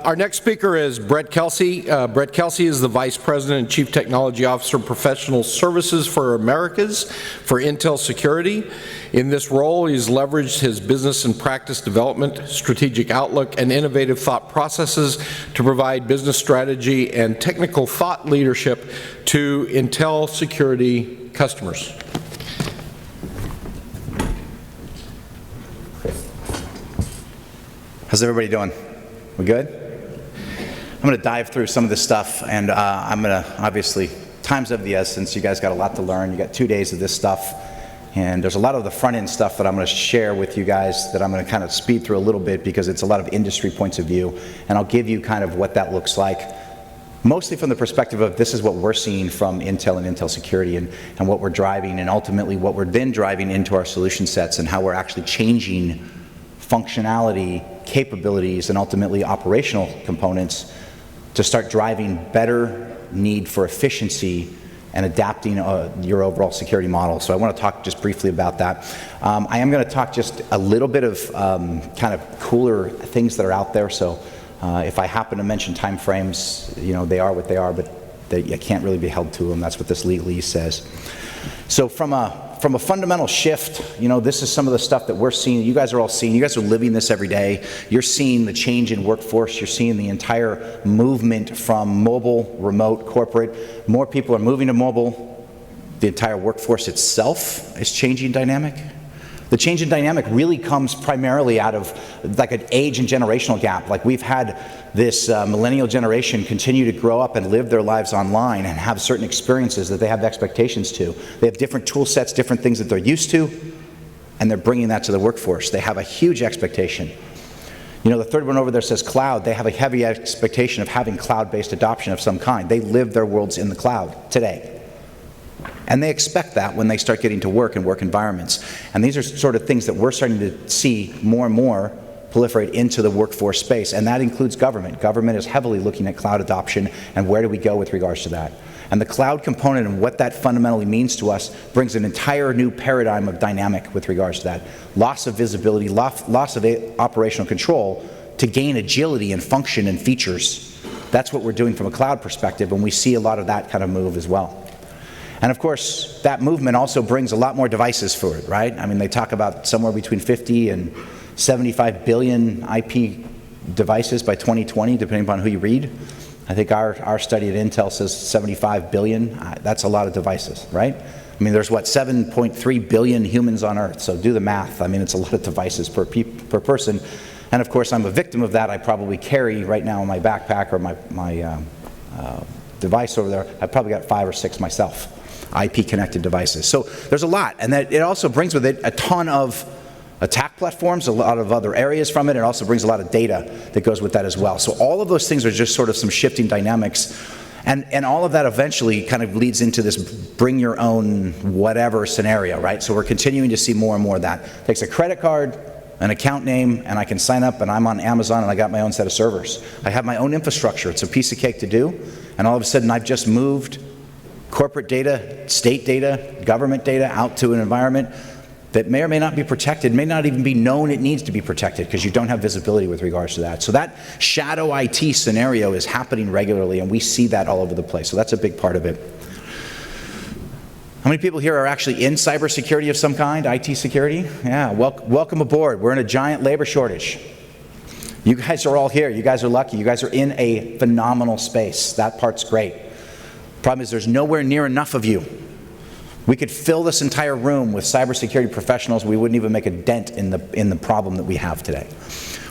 Our next speaker is Brett Kelsey. Brett Kelsey is the Vice President and Chief Technology Officer of Professional Services for Americas for Intel Security. In this role, he's leveraged his business and practice development, strategic outlook, and innovative thought processes to provide business strategy and technical thought leadership to Intel Security customers. How's everybody doing? We good? I'm going to dive through some of this stuff, and I'm going to, obviously, time's of the essence. You guys got a lot to learn. You got 2 days of this stuff, and there's a lot of the front-end stuff that I'm going to share with you guys that I'm going to kind of speed through a little bit because it's a lot of industry points of view, and I'll give you kind of what that looks like, mostly from the perspective of this is what we're seeing from Intel and Intel Security and what we're driving, and ultimately what we're then driving into our solution sets and how we're actually changing functionality, capabilities, and ultimately operational components to start driving better need for efficiency and adapting your overall security model. So I want to talk just briefly about that. I am going to talk just a little bit of kind of cooler things that are out there. So if I happen to mention time frames, you know, they are what they are, but you can't really be held to them. That's what this legalese says. So from a fundamental shift, you know, this is some of the stuff that we're seeing. You guys are all seeing. You guys are living this every day. You're seeing the change in workforce. You're seeing the entire movement from mobile, remote, corporate. More people are moving to mobile. The entire workforce itself is changing dynamic. The change in dynamic really comes primarily out of like an age and generational gap. Like we've had this millennial generation continue to grow up and live their lives online and have certain experiences that they have expectations to. They have different tool sets, different things that they're used to, and they're bringing that to the workforce. They have a huge expectation. You know, the third one over there says cloud. They have a heavy expectation of having cloud-based adoption of some kind. They live their worlds in the cloud today. And they expect that when they start getting to work and work environments. And these are sort of things that we're starting to see more and more proliferate into the workforce space, and that includes government. Government is heavily looking at cloud adoption, and where do we go with regards to that? And the cloud component and what that fundamentally means to us brings an entire new paradigm of dynamic with regards to that. Loss of visibility, loss of operational control to gain agility and function and features. That's what we're doing from a cloud perspective, and we see a lot of that kind of move as well. And of course, that movement also brings a lot more devices for it, right? I mean, they talk about somewhere between 50 and 75 billion IP devices by 2020, depending upon who you read. I think our study at Intel says 75 billion. That's a lot of devices, right? I mean, there's what, 7.3 billion humans on Earth, so do the math. I mean, it's a lot of devices per person. And of course, I'm a victim of that. I probably carry right now in my backpack or my device over there, I've probably got 5 or 6 myself. IP-connected devices. So there's a lot, and that it also brings with it a ton of attack platforms, a lot of other areas from it. It also brings a lot of data that goes with that as well. So all of those things are just sort of some shifting dynamics, and all of that eventually kind of leads into this bring your own whatever scenario, right? So we're continuing to see more and more of that. It takes a credit card, an account name, and I can sign up, and I'm on Amazon, and I got my own set of servers. I have my own infrastructure. It's a piece of cake to do, and all of a sudden I've just moved corporate data, state data, government data out to an environment that may or may not be protected, may not even be known it needs to be protected because you don't have visibility with regards to that. So that shadow IT scenario is happening regularly, and we see that all over the place. So that's a big part of it. How many people here are actually in cybersecurity of some kind, IT security? Yeah, welcome aboard. We're in a giant labor shortage. You guys are all here. You guys are lucky. You guys are in a phenomenal space. That part's great. Problem is there's nowhere near enough of you. We could fill this entire room with cybersecurity professionals. We wouldn't even make a dent in the problem that we have today.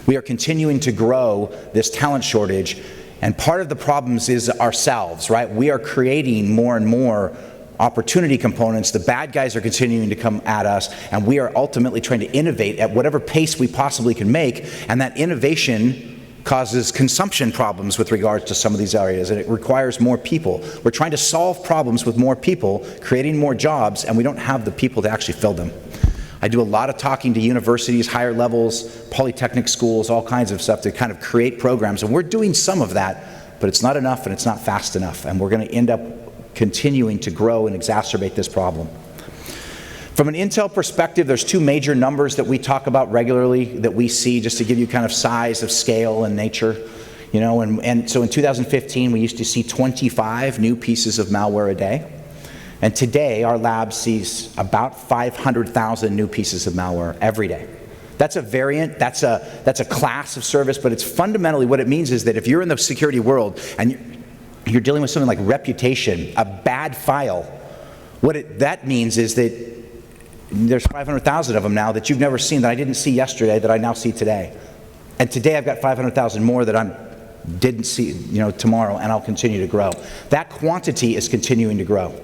We are continuing to grow this talent shortage, and part of the problems is ourselves, right? We are creating more and more opportunity components. The bad guys are continuing to come at us, and we are ultimately trying to innovate at whatever pace we possibly can make, and that innovation causes consumption problems with regards to some of these areas, and it requires more people. We're trying to solve problems with more people, creating more jobs, and we don't have the people to actually fill them. I do a lot of talking to universities, higher levels, polytechnic schools, all kinds of stuff to kind of create programs. And we're doing some of that, but it's not enough and it's not fast enough. And we're going to end up continuing to grow and exacerbate this problem. From an Intel perspective, there's two major numbers that we talk about regularly that we see, just to give you kind of size of scale and nature. You know, and so in 2015, we used to see 25 new pieces of malware a day. And today, our lab sees about 500,000 new pieces of malware every day. That's a variant, that's a class of service, but it's fundamentally what it means is that if you're in the security world and you're dealing with something like reputation, a bad file, that means is that there's 500,000 of them now that you've never seen, that I didn't see yesterday, that I now see today. And today I've got 500,000 more that I didn't see, you know, tomorrow, and I'll continue to grow. That quantity is continuing to grow.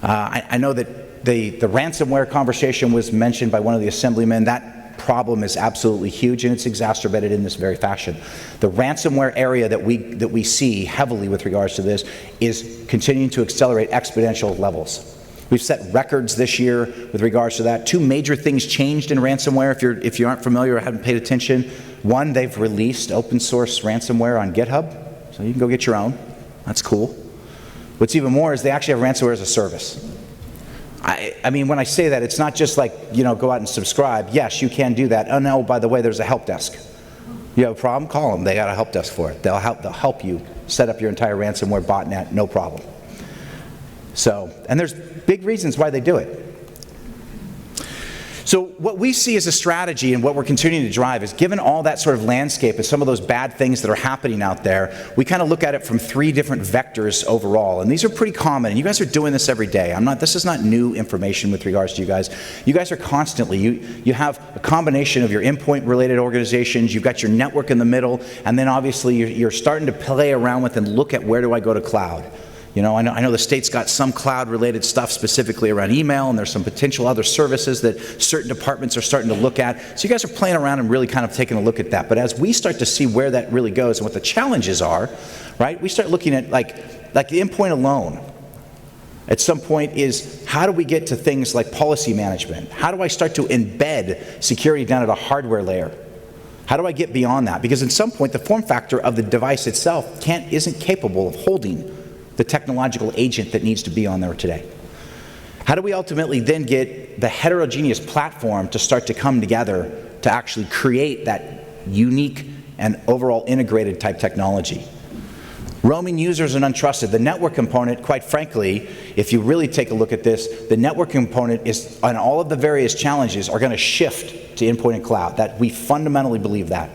I know that the ransomware conversation was mentioned by one of the assemblymen. That problem is absolutely huge, and it's exacerbated in this very fashion. The ransomware area that we see heavily with regards to this is continuing to accelerate exponential levels. We've set records this year with regards to that. Two major things changed in ransomware if you aren't familiar or haven't paid attention. One, they've released open source ransomware on GitHub, so you can go get your own. That's cool. What's even more is they actually have ransomware as a service. I mean, when I say that, it's not just like, you know, go out and subscribe. Yes, you can do that. Oh no, by the way, there's a help desk. You have a problem? Call them. They got a help desk for it. They'll help you set up your entire ransomware botnet, no problem. So, and there's big reasons why they do it. So what we see as a strategy and what we're continuing to drive is, given all that sort of landscape and some of those bad things that are happening out there, we kind of look at it from three different vectors overall. And these are pretty common, and you guys are doing this every day. This is not new information with regards to you guys. You guys are constantly, you have a combination of your endpoint related organizations, you've got your network in the middle, and then obviously you're starting to play around with and look at, where do I go to cloud? You know, I know the state's got some cloud-related stuff specifically around email, and there's some potential other services that certain departments are starting to look at. So you guys are playing around and really kind of taking a look at that. But as we start to see where that really goes and what the challenges are, right, we start looking at like the endpoint alone. At some point is, how do we get to things like policy management? How do I start to embed security down at a hardware layer? How do I get beyond that? Because at some point, the form factor of the device itself isn't capable of holding the technological agent that needs to be on there today. How do we ultimately then get the heterogeneous platform to start to come together to actually create that unique and overall integrated type technology? Roaming users and untrusted. The network component, quite frankly, if you really take a look at this, the network component is, on all of the various challenges, are going to shift to endpoint and cloud. That we fundamentally believe that.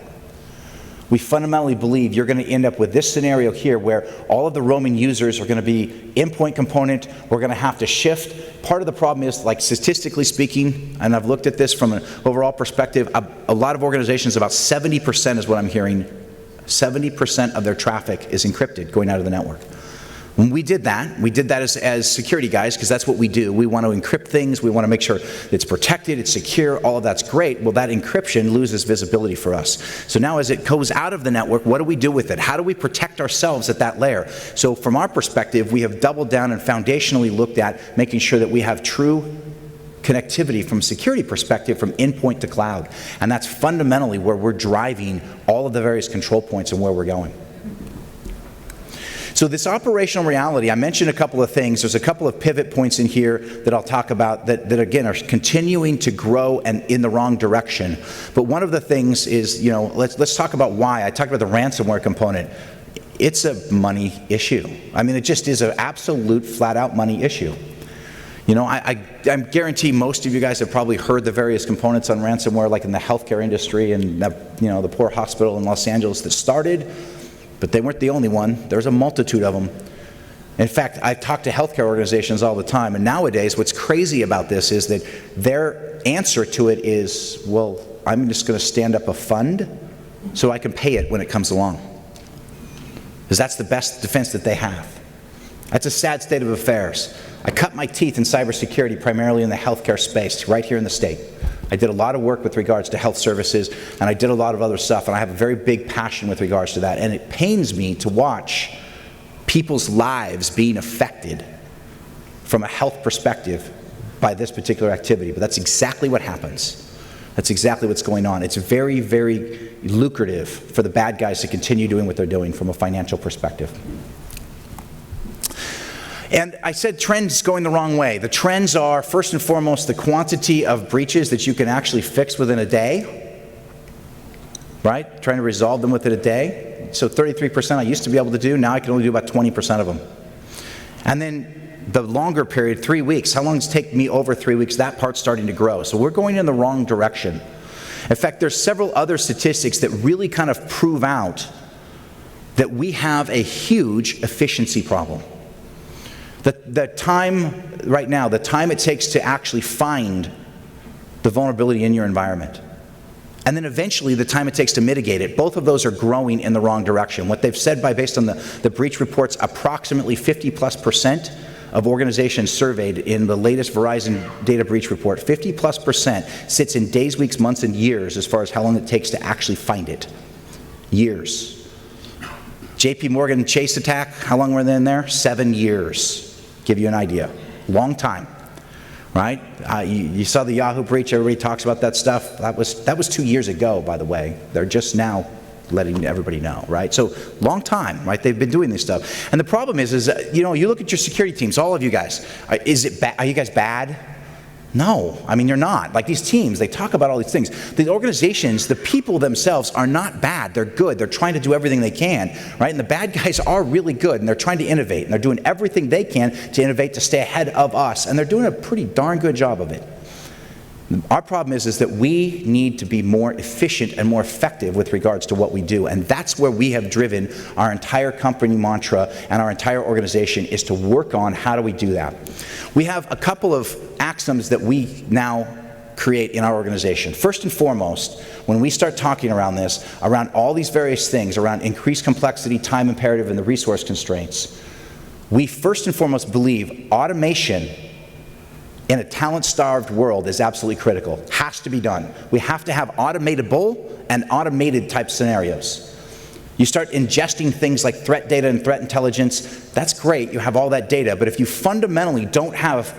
We fundamentally believe you're going to end up with this scenario here where all of the roaming users are going to be endpoint component. We're going to have to shift. Part of the problem is, like, statistically speaking, and I've looked at this from an overall perspective, a lot of organizations, about 70% is what I'm hearing, 70% of their traffic is encrypted going out of the network. When we did that as security guys, because that's what we do. We want to encrypt things. We want to make sure it's protected, it's secure, all of that's great. Well, that encryption loses visibility for us. So now as it goes out of the network, what do we do with it? How do we protect ourselves at that layer? So from our perspective, we have doubled down and foundationally looked at making sure that we have true connectivity from a security perspective from endpoint to cloud. And that's fundamentally where we're driving all of the various control points and where we're going. So this operational reality, I mentioned a couple of things. There's a couple of pivot points in here that I'll talk about that again are continuing to grow and in the wrong direction. But one of the things is, you know, let's talk about why. I talked about the ransomware component. It's a money issue. I mean, it just is an absolute flat-out money issue. You know, I guarantee most of you guys have probably heard the various components on ransomware, like in the healthcare industry and the poor hospital in Los Angeles that started. But they weren't the only one. There's a multitude of them. In fact, I talk to healthcare organizations all the time, and nowadays what's crazy about this is that their answer to it is, well, I'm just going to stand up a fund so I can pay it when it comes along. Because that's the best defense that they have. That's a sad state of affairs. I cut my teeth in cybersecurity primarily in the healthcare space, right here in the state. I did a lot of work with regards to health services, and I did a lot of other stuff, and I have a very big passion with regards to that. And it pains me to watch people's lives being affected from a health perspective by this particular activity, but that's exactly what happens. That's exactly what's going on. It's very, very lucrative for the bad guys to continue doing what they're doing from a financial perspective. And I said trends going the wrong way. The trends are, first and foremost, the quantity of breaches that you can actually fix within a day, right? Trying to resolve them within a day. So 33% I used to be able to do, now I can only do about 20% of them. And then the longer period, 3 weeks. How long does it take me over 3 weeks? That part's starting to grow. So we're going in the wrong direction. In fact, there's several other statistics that really kind of prove out that we have a huge efficiency problem. The time, right now, the time it takes to actually find the vulnerability in your environment, and then eventually the time it takes to mitigate it, both of those are growing in the wrong direction. What they've said based on the breach reports, approximately 50+% of organizations surveyed in the latest Verizon data breach report, 50+% sits in days, weeks, months, and years as far as how long it takes to actually find it. Years. JP Morgan Chase attack, how long were they in there? 7 years. Give you an idea. Long time, right? You saw the Yahoo breach, everybody talks about that stuff. That was 2 years ago, by the way. They're just now letting everybody know, right? So long time, right? They've been doing this stuff. And the problem is you know, you look at your security teams, all of you guys, are you guys bad? No, I mean, you're not. Like these teams, they talk about all these things. The organizations, the people themselves are not bad. They're good. They're trying to do everything they can, right? And the bad guys are really good, and they're trying to innovate, and they're doing everything they can to innovate to stay ahead of us, and they're doing a pretty darn good job of it. Our problem is that we need to be more efficient and more effective with regards to what we do, and that's where we have driven our entire company mantra and our entire organization is to work on how do we do that. We have a couple of axioms that we now create in our organization. First and foremost, when we start talking around this, around all these various things, around increased complexity, time imperative, and the resource constraints, we first and foremost believe automation in a talent-starved world is absolutely critical. Has to be done. We have to have automatable and automated type scenarios. You start ingesting things like threat data and threat intelligence, that's great, you have all that data, but if you fundamentally don't have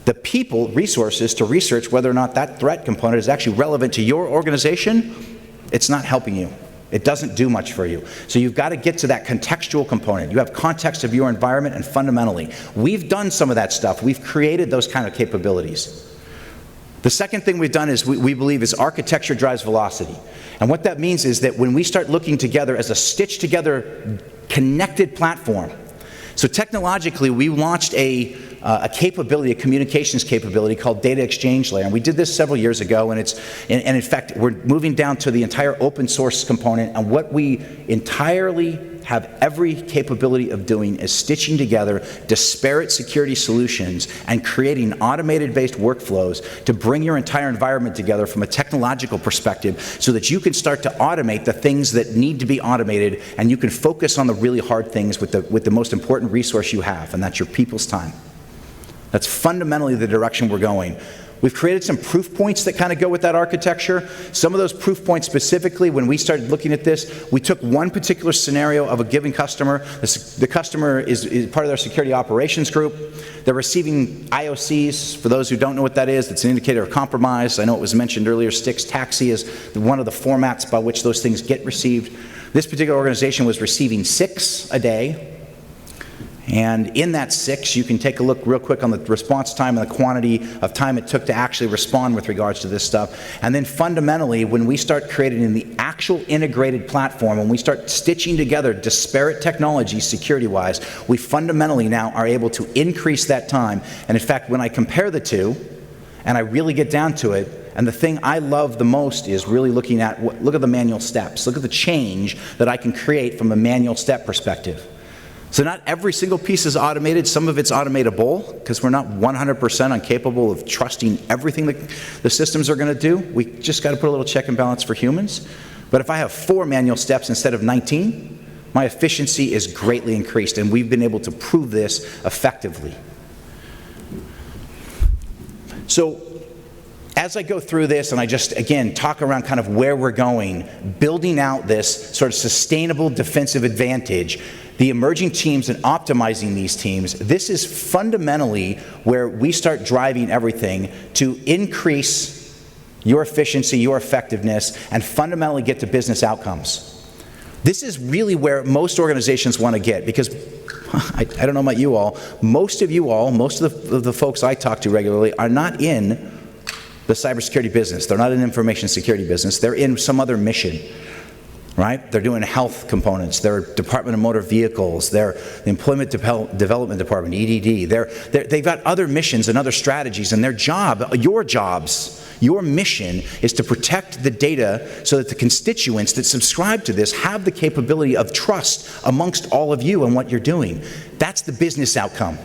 the people, resources to research whether or not that threat component is actually relevant to your organization, it's not helping you. It doesn't do much for you. So you've got to get to that contextual component. You have context of your environment, and fundamentally, we've done some of that stuff. We've created those kind of capabilities. The second thing we've done is we believe is architecture drives velocity. And what that means is that when we start looking together as a stitched together connected platform, so technologically we launched a capability, a communications capability called data exchange layer. And we did this several years ago, and in fact, we're moving down to the entire open source component, and what we entirely have every capability of doing is stitching together disparate security solutions and creating automated-based workflows to bring your entire environment together from a technological perspective so that you can start to automate the things that need to be automated, and you can focus on the really hard things with the most important resource you have, and that's your people's time. That's fundamentally the direction we're going. We've created some proof points that kind of go with that architecture. Some of those proof points specifically, when we started looking at this, we took one particular scenario of a given customer. The customer is part of their security operations group. They're receiving IOCs. For those who don't know what that is, it's an indicator of compromise. I know it was mentioned earlier, STIX taxi is one of the formats by which those things get received. This particular organization was receiving 6 a day. And in that 6, you can take a look real quick on the response time and the quantity of time it took to actually respond with regards to this stuff. And then fundamentally, when we start creating the actual integrated platform, when we start stitching together disparate technologies security-wise, we fundamentally now are able to increase that time. And in fact, when I compare the two, and I really get down to it, and the thing I love the most is really looking at, look at the manual steps. Look at the change that I can create from a manual step perspective. So not every single piece is automated. Some of it's automatable because we're not 100% incapable of trusting everything that the systems are going to do. We just got to put a little check and balance for humans. But if I have 4 manual steps instead of 19, my efficiency is greatly increased, and we've been able to prove this effectively. So as I go through this and I just, again, talk around kind of where we're going, building out this sort of sustainable defensive advantage, the emerging teams and optimizing these teams, this is fundamentally where we start driving everything to increase your efficiency, your effectiveness, and fundamentally get to business outcomes. This is really where most organizations want to get, because I don't know about you all, most of the folks I talk to regularly are not in the cybersecurity business. They're not in information security business. They're in some other mission, right? They're doing health components. They're Department of Motor Vehicles. They're the Employment Development Department, EDD. They've got other missions and other strategies, and their job, your mission is to protect the data so that the constituents that subscribe to this have the capability of trust amongst all of you and what you're doing. That's the business outcome.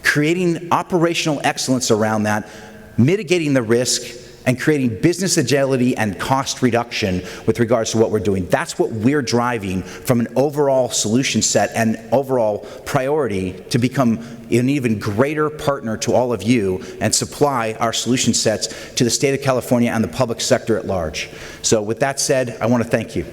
Creating operational excellence around that, mitigating the risk, and creating business agility and cost reduction with regards to what we're doing. That's what we're driving from an overall solution set and overall priority to become an even greater partner to all of you and supply our solution sets to the state of California and the public sector at large. So with that said, I want to thank you.